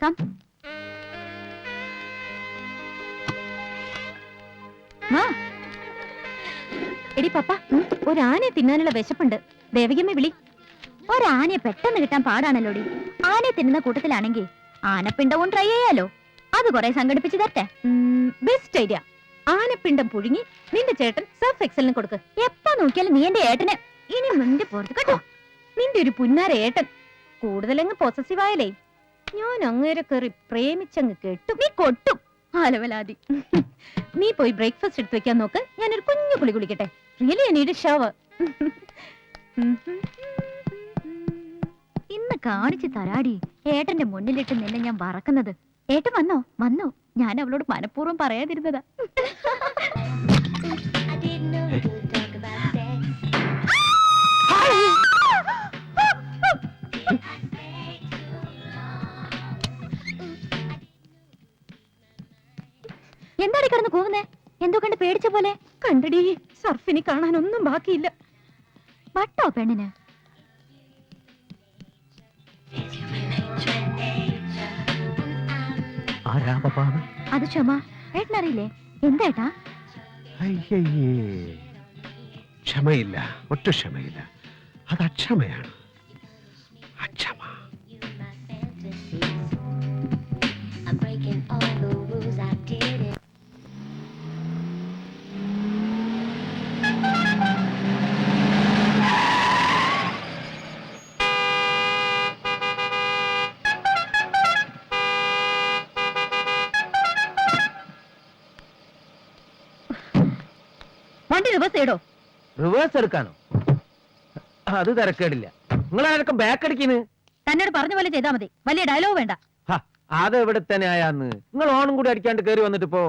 Come. എടി പപ്പ, ഒരാനയെ തിന്നാനുള്ള വിശപ്പുണ്ട്. ദേവകിയമ്മ വിളി. ഒരാനയെ പെട്ടെന്ന് കിട്ടാൻ പാടാണല്ലോടി. ആനയെ തിന്നുന്ന കൂട്ടത്തിലാണെങ്കിൽ ആനപ്പിണ്ടവും ട്രൈ ചെയ്യാലോ. അത് കുറെ സംഘടിപ്പിച്ച് തരട്ടെ. Best idea. ആനപ്പിണ്ടം പുഴുങ്ങി നിന്റെ ചേട്ടൻ സർഫ് എക്സലിന് കൊടുക്ക്. എപ്പ നോക്കിയാലും നീ എന്റെ ഏട്ടന് ഇനി നിന്റെ പുറത്ത് കേട്ടോ. നിന്റെ ഒരു പുന്നാര ഏട്ടൻ കൂടുതലങ്ങ് പൊസസീവായാലേ ഞാൻ അങ്ങേരെ കയറി പ്രേമിച്ചങ്ങ് കേട്ടു. നീ കൊട്ടും ആലവലാതി. നീ പോയി ബ്രേക്ക്ഫാസ്റ്റ് എടുത്ത് വെക്കാൻ നോക്ക്. ഞാനൊരു കുഞ്ഞു കുളി കുളിക്കട്ടെ. Really I need a shower. ഇന്ന് കാണിച്ചു തരാടി ഏട്ടന്റെ മുന്നിലിട്ട് നിന്നെ ഞാൻ വറക്കുന്നത്. ഏട്ടൻ വന്നോ? വന്നോ. ഞാൻ അവളോട് മനഃപൂർവ്വം പറയാതിരുന്നതാ. എന്താടി കിടന്ന് കൂവുന്നേ? എന്തോ കണ്ട് പേടിച്ച പോലെ. കണ്ടടി, സർഫിനി കാണാനൊന്നും ബാക്കിയില്ല. വട്ടോ പെണ്ണിന്? അത് ക്ഷമ. ഏട്ടനറിയില്ലേ? എന്താ? ക്ഷമയില്ല, ഒട്ടും ക്ഷമയില്ല. അത് അക്ഷമയാണ്. അക്ഷമ. വണ്ടി റിവേഴ്സ് ചെയ്തോ? റിവേഴ്സ് എടുക്കാനോ? അത് തിരക്കേടില്ല. നിങ്ങളാരൊക്കെ ബാക്ക് അടിക്കുന്നു? തന്നോട് പറഞ്ഞ പോലെ ചെയ്താൽ മതി. വലിയ ഡയലോഗ് വേണ്ട. അത് എവിടെ തന്നെ ആയാന്ന്. നിങ്ങൾ ഓണും കൂടി അടിക്കാണ്ട് കയറി വന്നിട്ട് ഇപ്പോ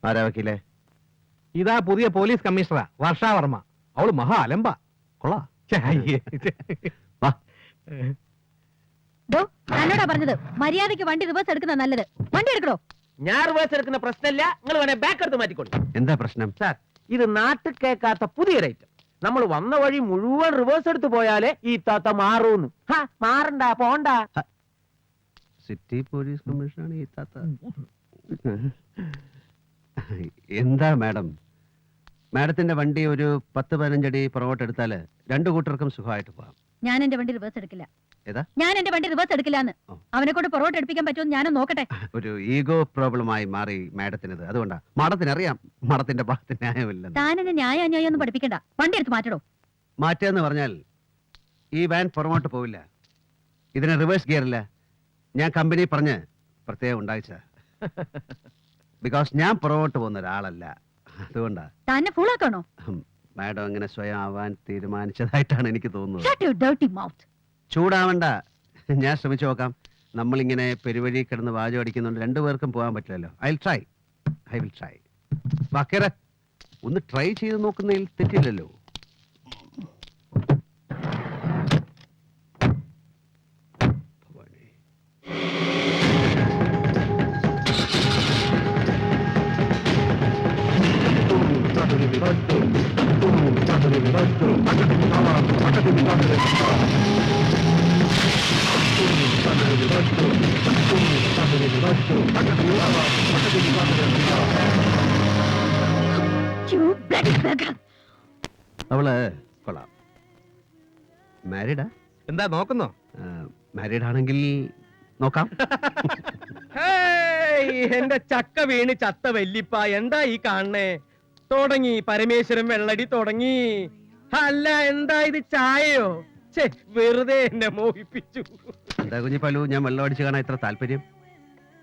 ആരാ വക്കീലേ? ഇതാ പുതിയ പോലീസ് കമ്മീഷണറാ, വർഷാവർമ്മ. അവള് മഹാ അലമ്പ. കൊള്ളാ. തന്നോടാ പറഞ്ഞത് മര്യാദയ്ക്ക് വണ്ടി റിവേഴ്സ് എടുക്കുന്ന നല്ലത്. വണ്ടി എടുക്കണോ? ഞാൻ റിവേഴ്സ് എടുക്കുന്ന പ്രശ്നമില്ല. നിങ്ങൾ വേണേ ബാക്ക് എടുത്ത് മാറ്റിക്കോളൂ. എന്താ പ്രശ്നം? സാർ, ഇത് നാട്ടിൽ കേൾക്കാത്ത പുതിയൊരു ഐറ്റം. നമ്മൾ വന്ന വഴി മുഴുവൻ റിവേഴ്സ് എടുത്ത് പോയാലേ ഈ താത്ത മാറൂന്ന്. മാറണ്ട, പോണ്ട. സിറ്റി പോലീസ് കമ്മീഷനാണ് ഈ താത്ത. എന്താ മാഡം? മാഡത്തിന്റെ വണ്ടി ഒരു 10-15 അടി പുറകോട്ട് എടുത്താല് രണ്ടു കൂട്ടർക്കും സുഖമായിട്ട് പോവാം. ഞാൻ എന്റെ വണ്ടി റിവേഴ്സ് എടുക്കില്ല. ഏതാ? ഞാൻ എന്റെ വണ്ടി റിവേഴ്സ് എടുക്കില്ലാന്ന്. അവനെ കൊണ്ട് പുറകോട്ട് എടുപ്പിക്കാൻ പറ്റുമെന്ന് ഞാനും നോക്കട്ടെ. ഒരു ഈഗോ പ്രോബ്ലമായി മാറി മാഡത്തിനത്. അതുകൊണ്ടാ. മാഡത്തിന് അറിയാം മാഡത്തിന്റെ ഭാഗത്ത് ന്യായമില്ലെന്ന്. താനെന്നെ ന്യായ അന്യായം ഒന്നും പഠിപ്പിക്കണ്ട. വണ്ടി എടുത്ത് മാറ്റടോ. മാറ്റുകയെന്ന് പറഞ്ഞാൽ ഈ വാൻ പുറകോട്ട് പോവില്ല. ഇതിന് റിവേഴ്സ് ഗിയറില്ല. ഞാൻ കമ്പനി പറഞ്ഞ് പ്രത്യേകം ഉണ്ടായിച്ച. ബിക്കോസ് ഞാൻ പുറകോട്ട് പോകുന്ന ഒരാളല്ല. അതുകൊണ്ടാ. തന്നെ ഫുള്ളാക്കണോ? മാഡം അങ്ങനെ സ്വയം ആവാൻ തീരുമാനിച്ചതായിട്ടാണ് എനിക്ക് തോന്നുന്നത്. ചൂടാവണ്ട, ഞാൻ ശ്രമിച്ചു നോക്കാം. നമ്മളിങ്ങനെ പെരുവഴി കിടന്ന് വാചം അടിക്കുന്നുണ്ട് രണ്ടുപേർക്കും പോകാൻ പറ്റില്ലല്ലോ. I will try. വാക്കേറെ ഒന്ന് ട്രൈ ചെയ്ത് നോക്കുന്നതിൽ തെറ്റില്ലല്ലോ. അവള് കൊള്ളാം. മാരീഡാ? എന്താ നോക്കുന്നോ? മാരീഡ് ആണെങ്കിൽ നോക്കാം. എന്റെ ചക്ക വീണ് ചത്ത വല്ലിപ്പ, എന്താ ഈ കാണണേ? തുടങ്ങി പരമേശ്വരൻ വെള്ളടി തുടങ്ങി. അല്ല, എന്താ ഇത്, ചായയോ? വെറുതെ എന്നെ മോഹിപ്പിച്ചു. എന്താ കുഞ്ഞിപ്പാലു, ഞാൻ വെള്ളം അടിച്ചു കാണാൻ ഇത്ര താല്പര്യം?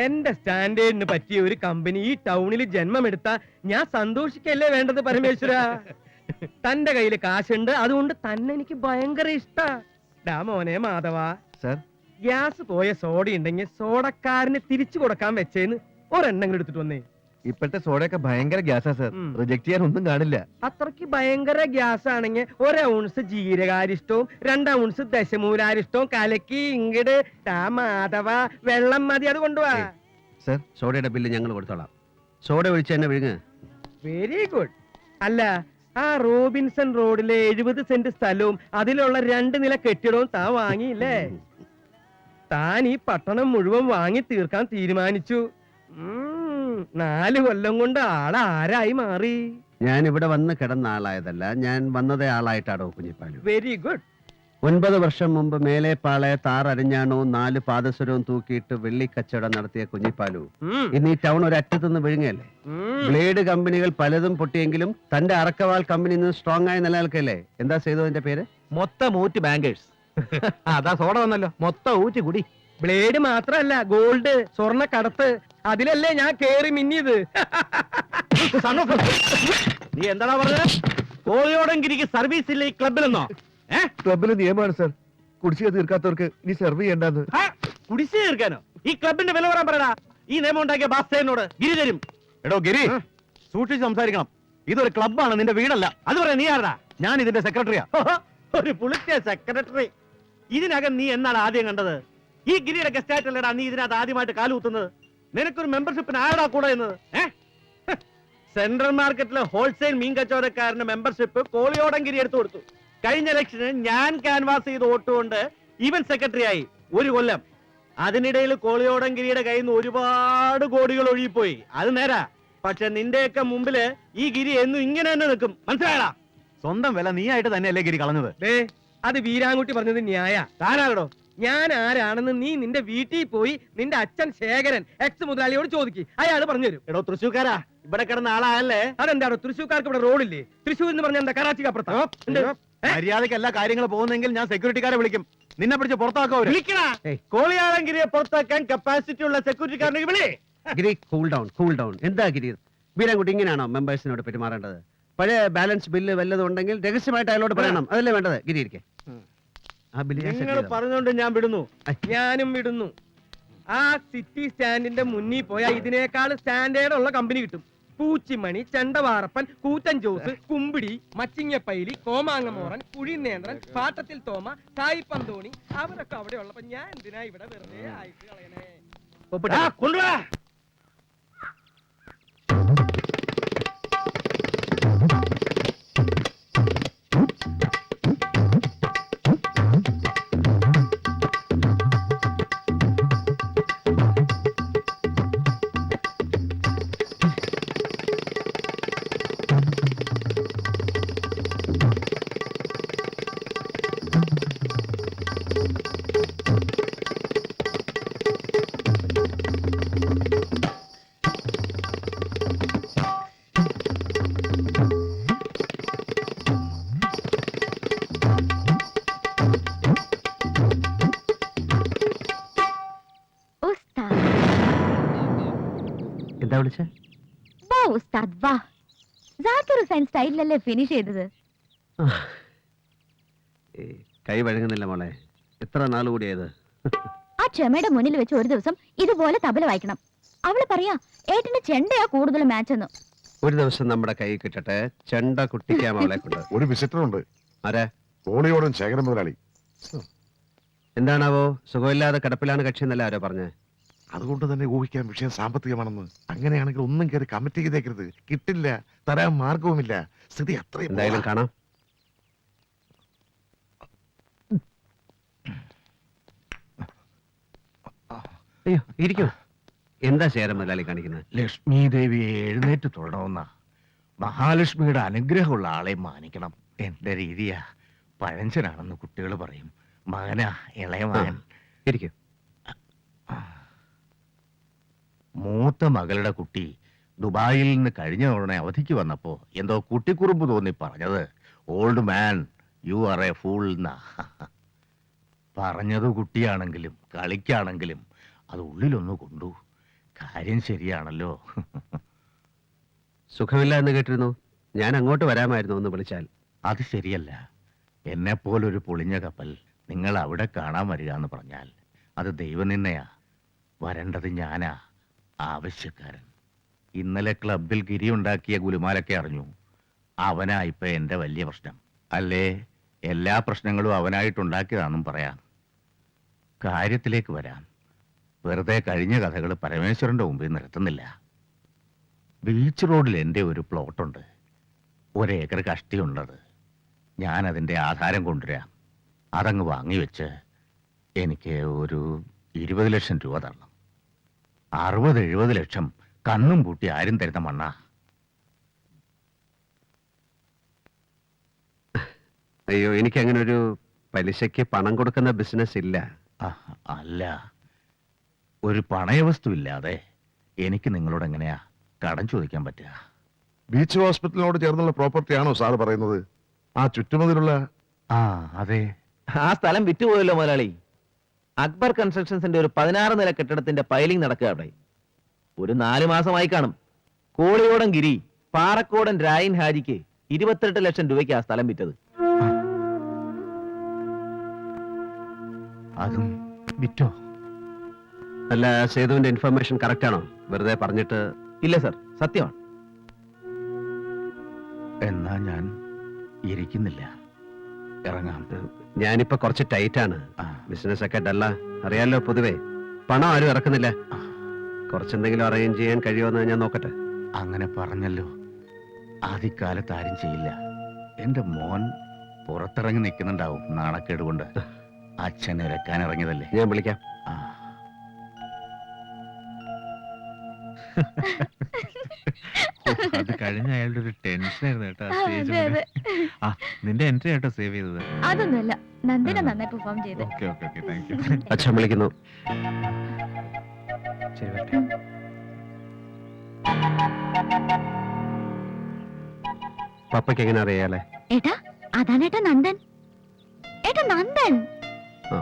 എന്റെ സ്റ്റാൻഡേർഡിന് പറ്റിയ ഒരു കമ്പനി ഈ ടൗണിൽ ജന്മമെടുത്ത ഞാൻ സന്തോഷിക്കല്ലേ വേണ്ടത് പരമേശ്വര. തന്റെ കയ്യിൽ കാശുണ്ട്, അതുകൊണ്ട് തന്നെ എനിക്ക് ഭയങ്കര ഇഷ്ടാ. ഡാ മോനെ മാധവ, സർ, ഗ്യാസ് പോയ സോഡ ഉണ്ടെങ്കിൽ സോഡക്കാരന് തിരിച്ചു കൊടുക്കാൻ വെച്ചേന്ന് ഒരെണ്ണം എടുത്തിട്ട് വന്നേ. ഇപ്പോഴത്തെ സോഡയൊക്കെ ഭയങ്കര ഗ്യാസാ സർ. റിജക്ട് ചെയ്യാൻ ഒന്നും കാണില്ല. അത്രക്ക് ഭയങ്കര ഗ്യാസ് ആണെങ്കിൽ 1 ഔൺസ് ജീരകാരിഷ്ടവും 2 ഔൺസ് ദശമൂലാരിഷ്ടവും കലക്കി ഇങ്ങട് മാധവ വെള്ളം മതി, അത് കൊണ്ടുപോവാ. സർ, സോഡയുടെ ബില്ല് ഞങ്ങൾ കൊടുത്തോളാം. സോഡ ഒഴിച്ച് തന്നെ വിഴുങ്ങ്. Very good. അല്ല, ആ റോബിൻസൺ റോഡിലെ 70 സെന്റ് സ്ഥലവും അതിലുള്ള 2 നില കെട്ടിടവും താൻ വാങ്ങിയില്ലേ? താൻ ഈ പട്ടണം മുഴുവൻ വാങ്ങി തീർക്കാൻ തീരുമാനിച്ചു. 4 കൊല്ലം കൊണ്ട് ആളാരായി മാറി. ഞാൻ ഇവിടെ വന്ന് കിടന്ന ആളായതല്ല, ഞാൻ വന്നതേ ആളായിട്ടാണോ കുഞ്ഞിപ്പാലു. Very good. 9 വർഷം മുമ്പ് മേലെപ്പാളെ താറരിഞ്ഞാണോ 4 പാദസരവും തൂക്കിയിട്ട് വെള്ളിക്കച്ചവടം നടത്തിയ കുഞ്ഞിപ്പാലു ഇന്ന് ഈ ടൗൺ ഒരു അറ്റത്തുനിന്ന് വിഴുങ്ങല്ലേ. ബ്ലേഡ് കമ്പനികൾ പലതും പൊട്ടിയെങ്കിലും തന്റെ അറക്കവാൾ കമ്പനി ഇന്ന് സ്ട്രോങ് ആയി നിലനിൽക്കല്ലേ. എന്താ ചെയ്തതിന്റെ പേര്? മൊത്തം ഊറ്റ് ബാങ്കേഴ്സ്. അതാ സോഡ വന്നല്ലോ, മൊത്തം ഊറ്റ് കുടി. ബ്ലേഡ് മാത്രല്ല, ഗോൾഡ്, സ്വർണ്ണ കടത്ത്, അതിലല്ലേ ഞാൻ കേറി മിന്നിയത്. നീ എന്താടാ പറഞ്ഞത്? കോളിയോടെങ്കിരിക്ക് സർവീസ് ഇല്ല ഈ ക്ലബിലെന്നോ? ക്ലബിലെ നിയമമാണ് സർ, കുടിശ്ശിക തീർക്കാത്തവർക്ക് ഇനി സെർവ് ചെയ്യണ്ടെന്ന്. കുടിശ്ശിക തീർക്കാനോ? ഈ ക്ലബിന്റെ വില പറയാൻ പറയടാ. ഈ നിയമം ഉണ്ടാക്കിയ ബാസ്തേനോട് ഗിരി തരും. എടോ ഗിരി, സൂക്ഷിച്ച് സംസാരിക്കണം. ഇതൊരു ക്ലബ്ബാണ്, നിന്റെ വീടല്ല. അത് പറയാ നീ ആരടാ? ഞാൻ ഇതിന്റെ സെക്രട്ടറിയാ. ഒരു പുളിച്ച സെക്രട്ടറി. ഇതിനകം നീ എന്നാണ് ആദ്യം കണ്ടത്? ഈ ഗിരിയുടെ ഗസ്റ്റായിട്ടല്ലടാ നീ ഇതിനകത്ത് ആദ്യമായിട്ട് കാലുകുത്തുന്നത്. നിനക്കൊരു മെമ്പർഷിപ്പിന് ആരടാ കൂടെ എന്നത്? സെൻട്രൽ മാർക്കറ്റിലെ ഹോൾസെയിൽ മീൻ കച്ചവടക്കാരന്റെ മെമ്പർഷിപ്പ് കോളിയോടങ്കിരി എടുത്തു കൊടുത്തു. കഴിഞ്ഞ ഇലക്ഷന് ഞാൻ ക്യാൻവാസ് ചെയ്ത് വോട്ടുകൊണ്ട് ഇവൻ സെക്രട്ടറി ആയി 1 കൊല്ലം. അതിനിടയിൽ കോളിയോടങ്കിരിയുടെ കയ്യിൽ നിന്ന് ഒരുപാട് കോടികൾ ഒഴുകിപ്പോയി. അത് നേരാ. പക്ഷെ നിന്റെയൊക്കെ മുമ്പില് ഈ ഗിരി എന്നും ഇങ്ങനെ തന്നെ നിൽക്കും. മനസ്സിലായടാ? സ്വന്തം വില നീ ആയിട്ട് തന്നെയല്ലേ ഗിരി കളഞ്ഞത്? അത് വീരാൻകുട്ടി പറഞ്ഞത് ന്യായ. താനാകടോ? ഞാൻ ആരാണെന്ന് നീ നിന്റെ വീട്ടിൽ പോയി നിന്റെ അച്ഛൻ ശേഖരൻ എക്സ് മുതലാളിയോട് ചോദിക്കും, അയാൾ പറഞ്ഞു തരും. എടോ തൃശ്ശൂക്കാരാ, ഇവിടെ കിടന്ന ആളായല്ലേ? അതെന്താണോ തൃശ്ശൂർക്കാർക്ക് ഇവിടെ റോഡില്ലേ? തൃശ്ശൂർ എന്ന് പറഞ്ഞാൽ എന്താ കറാച്ചിക്ക് അപ്പുറത്താ? മര്യാദയ്ക്ക് എല്ലാ കാര്യങ്ങളും പോകുന്നെങ്കിൽ ഞാൻ സെക്യൂരിറ്റിക്കാരെ വിളിക്കും. നിന്നെ പിടിച്ച് പുറത്താക്കോ? കോളിയാളങ്കിരിയെ പുറത്താക്കാൻ കപ്പാസിറ്റി ഉള്ള സെക്യൂരിറ്റിക്കാരനെ വിളി. ഗിരി, കൂൾ ഡൗൺ, കൂൾ ഡൗൺ. എന്താ ഗിരി, വീരാൻകുട്ടി ഇങ്ങനെയാണോ മെമ്പേഴ്സിനോട് പെരുമാറേണ്ടത്? പഴയ ബാലൻസ് ബില്ല് വല്ലതും ഉണ്ടെങ്കിൽ രഹസ്യമായിട്ട് അയാളോട് പറയണം. അതല്ലേ വേണ്ടത്? ഗിരി ഇരിക്കെ. ആ ബില്ല് നിങ്ങൾ പറഞ്ഞോണ്ട് ഞാൻ വിടുന്നു. ഞാനും വിടുന്നു. ആ സിറ്റി സ്റ്റാൻഡിന്റെ മുന്നിൽ പോയാൽ ഇതിനേക്കാൾ സ്റ്റാൻഡേർഡ് ഉള്ള കമ്പനി കിട്ടും. പൂച്ചിമണി, ചെണ്ടവാറപ്പൻ, കൂറ്റൻ ജോസ്, കുമ്പിടി, മച്ചിങ്ങപ്പൈലി, കോമാങ്ങമോറൻ, കുഴിനേന്ദ്രൻ, പാട്ടത്തിൽ തോമ, സായി പന്തോണി, അവരൊക്കെ അവിടെ ഉള്ളപ്പോ ഞാൻ എന്തിനാ ഇവിടെ വെറുതെ ആയിട്ട് കളയണേ? കൊണ്ടുവാ. എന്താ വിളിച്ചേ? വാ ഉസ്താദ് വാ. ജാക്കിർ ഹുസൈൻ സ്റ്റൈലിലല്ലേ ഫിനിഷ് ചെയ്തത്. കൈ വഴങ്ങുന്നില്ല മോളെ. എത്ര നാൾ കൂടിയത്? ആ ക്ഷമയുടെ മുന്നിൽ വെച്ച് ഒരു ദിവസം ഇതുപോലെ തബല വായിക്കണം. അവള് പറയാ ഏട്ടന്റെ ചെണ്ടയാ കൂടുതൽ മാച്ച് എന്ന്. ഒരു ദിവസം നമ്മുടെ കൈ കിട്ടട്ടെ, ചെണ്ട കുട്ടിക്കാം അവളെ കൊണ്ട്. ഒരു വിസിറ്റർ ഉണ്ട്. ആരാ? കോളിയോടും ശേഖരൻ മുതലാളി. എന്താണാവോ? സുഖമില്ലാതെ കിടപ്പിലാണ് കക്ഷി എന്നല്ല ആരോ പറഞ്ഞേ? അതുകൊണ്ട് തന്നെ ഊഹിക്കാൻ വിഷയം സാമ്പത്തികമാണെന്ന്. അങ്ങനെയാണെങ്കിൽ ഒന്നും കയറി കമ്മിറ്റ് ചെയ്തേക്കരുത്. കിട്ടില്ല, തരാൻ മാർഗവുമില്ല. സ്ഥിതി അത്രയും. എന്തായാലും കാണാം. അയ്യോ ഇരിക്കൂ. എന്താ ശേഖരൻ മുതലാളി കാണിക്കുന്നത്? ലക്ഷ്മി ദേവിയെ എഴുന്നേറ്റ് തൊഴണമെന്ന മഹാലക്ഷ്മിയുടെ അനുഗ്രഹമുള്ള ആളെ മാനിക്കണം. എന്റെ രീതിയാ. പഴഞ്ചനാണെന്ന് കുട്ടികൾ പറയും. മകനാ, ഇളയ മകൻ. ഇരിക്കൂ. മൂത്ത മകളുടെ കുട്ടി ദുബായിൽ നിന്ന് കഴിഞ്ഞ തവണ അവധിക്ക് വന്നപ്പോ എന്തോ കുട്ടിക്കുറുമ്പ് തോന്നി പറഞ്ഞത് old man you are A fool എന്നാ. പറഞ്ഞത് കുട്ടിയാണെങ്കിലും കളിക്കാണെങ്കിലും അത് ഉള്ളിലൊന്നു കൊണ്ടു. കാര്യം ശരിയാണല്ലോ. സുഖമില്ല എന്ന് കേട്ടിരുന്നു. ഞാൻ അങ്ങോട്ട് വരാമായിരുന്നു ഒന്ന് വിളിച്ചാൽ. അത് ശരിയല്ല. എന്നെപ്പോലൊരു പൊളിഞ്ഞ കപ്പൽ നിങ്ങൾ അവിടെ കാണാൻ വരിക എന്ന് പറഞ്ഞാൽ അത് ദൈവനിന്നയാ. വരേണ്ടത് ഞാനാ, ആവശ്യക്കാരൻ. ഇന്നലെ ക്ലബിൽ ഗിരി ഉണ്ടാക്കിയ ഗുലുമാലൊക്കെ അറിഞ്ഞു. അവനാ ഇപ്പൊ എന്റെ വലിയ പ്രശ്നം. അല്ലേ, എല്ലാ പ്രശ്നങ്ങളും അവനായിട്ടുണ്ടാക്കിയതാണെന്നും പറയാം. കാര്യത്തിലേക്ക് വരാം. വെറുതെ കഴിഞ്ഞ കഥകൾ പരമേശ്വരന്റെ മുമ്പിൽ നിർത്തുന്നില്ല. ബീച്ച് റോഡിൽ എൻ്റെ ഒരു പ്ലോട്ടുണ്ട്. ഒരേക്കർ കഷ്ടിയുള്ളത്. ഞാൻ അതിന്റെ ആധാരം കൊണ്ടുവരാം. അതങ്ങ് വാങ്ങിവെച്ച് എനിക്ക് ഒരു 20 ലക്ഷം രൂപ തരണം. 60-70 ലക്ഷം കണ്ണും പൂട്ടി ആരും തരുന്ന മണ്ണാ. അയ്യോ, എനിക്ക് അങ്ങനെ ഒരു പലിശയ്ക്ക് പണം കൊടുക്കുന്ന ബിസിനസ് ഇല്ല. ആ, അല്ല, ഒരു പണയവസ്തു ഇല്ലാതെ എനിക്ക് നിങ്ങളോട് എങ്ങനെയാ കടം ചോദിക്കാൻ പറ്റുക? ബീച്ച് ഹോസ്പിറ്റലിനോട് ചേർന്നുള്ള പ്രോപ്പർട്ടി ആണോ സാർ പറയുന്നത്? ആ ചുറ്റുമതിലുള്ള ആ, അതെ. ആ സ്ഥലം വിറ്റുപോയല്ലോ മുതലാളി. അക്ബർ കൺസ്ട്രക്ഷൻസിന്റെ ഒരു 16 നില കെട്ടിടത്തിന്റെ പൈലിംഗ് നടക്കുക അവിടെ. ഒരു 4 മാസമായി കാണും. കോളിയോടൻ ഗിരി പാറക്കോടൻ രായൻ ഹാജിക്ക് 28 ലക്ഷം രൂപയ്ക്ക് ആ സ്ഥലം വിറ്റത്. അതും വിറ്റോ? അല്ല, സേതുവിന്റെ ഇൻഫർമേഷൻ കറക്റ്റ് ആണോ? വെറുതെ പറഞ്ഞിട്ട്. ഇല്ല സർ, സത്യമാണ്. എന്നാ ഞാൻ ഇരിക്കുന്നില്ല, ഇറങ്ങാം. ഞാനിപ്പോ കുറച്ച് ടൈറ്റ് ആണ്. ആ, ബിസിനസ് ഒക്കെ ഡല്ല, അറിയാലോ. പൊതുവേ പണം ആരും ഇറക്കുന്നില്ല. കുറച്ചെന്തെങ്കിലും അറേഞ്ച് ചെയ്യാൻ കഴിയുമെന്ന് ഞാൻ നോക്കട്ടെ. അങ്ങനെ പറഞ്ഞല്ലോ. ആദ്യകാലത്ത് ആരും ചെയ്യില്ല. എന്റെ മോൻ പുറത്തിറങ്ങി നിൽക്കുന്നുണ്ടാവും നാണക്കേട് കൊണ്ട്. അച്ഛൻ ഇറക്കാൻ ഇറങ്ങിയതല്ലേ. ഞാൻ വിളിക്കാം. ആ. അത് കഴിഞ്ഞ അയാളുടെ ഒരു ടെൻഷൻ ആയിരുന്നു കേട്ടോ. ആ, അതെ, അതെ. ആ, നിന്റെ എൻട്രി ആട്ടോ സേവ് ചെയ്തത്. അതൊന്നുമല്ല, നന്ദിന നന്നായി പെർഫോം ചെയ്ത്. Okay okay okay, thank you. അച്ഛൻ വിളിക്കുന്നു. ശരി, വരട്ടെ. പപ്പയ്ക്ക് എങ്ങനെ അറിയാലേ? ഏട്ടാ, അതാണ് ഏട്ടാ നന്ദൻ. ഏട്ടാ നന്ദൻ. ആ.